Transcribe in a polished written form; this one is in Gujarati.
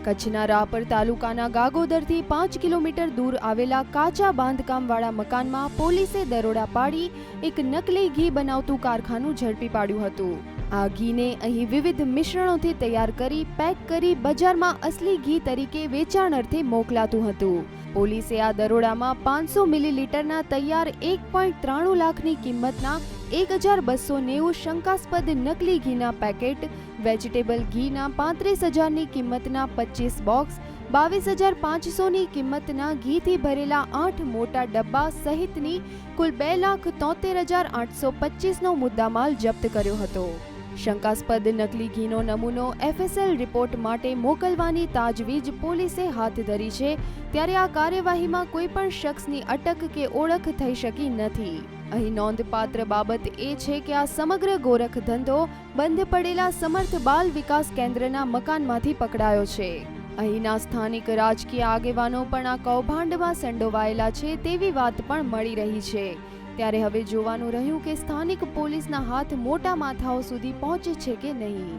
કચ્છના રાપર તાલુકાના ગાગોદરથી 5 કિલોમીટર દૂર આવેલા કાચા બાંધકામવાળા મકાનમાં પોલીસે દરોડા પાડી એક નકલી ઘી બનાવતું કારખાનું ઝડપી પાડ્યું હતું। આ ઘીને અહીં વિવિધ મિશ્રણોથી તૈયાર કરી પેક કરી બજારમાં અસલી ઘી તરીકે વેચાણ અર્થે મોકલાતું હતું। પોલીસે આ દરોડામાં 500 મિલીલીટરના તૈયાર 1.93 લાખની કિંમતના 1290 શંકાસ્પદ નકલી ઘીના પેકેટ, વેજીટેબલ ઘીના 35,000ની કિંમતના 25 બોક્સ, 22,500ની કિંમતના ઘીથી ભરેલા 8 મોટા ડબ્બા સહિતની કુલ 2,73,825નો મુદ્દામાલ જપ્ત કર્યો હતો। શંકાસ્પદ નકલી ઘીનો નમૂનો FSL રિપોર્ટ માટે મોકલવાની તાજવીજ પોલીસે હાથ ધરી છે। ત્યારે આ કાર્યવાહીમાં કોઈ પણ શખ્સની અટક કે ઓળખ થઈ શકી નથી। અહીં નોંધપાત્ર બાબત એ છે કે આ સમગ્ર ગોરખ ધંધો બંધ પડેલા સમર્થ બાલ વિકાસ કેન્દ્રના મકાનમાંથી પકડાયો છે। અહીંના સ્થાનિક રાજકીય આગેવાનો પણ આ કૌભાંડમાં સંડોવાયેલા છે તેવી વાત પણ મળી રહી છે। ત્યારે હવે જોવાનું રહ્યું કે સ્થાનિક પોલીસના હાથ મોટા માથાઓ સુધી પહોંચે છે કે નહીં।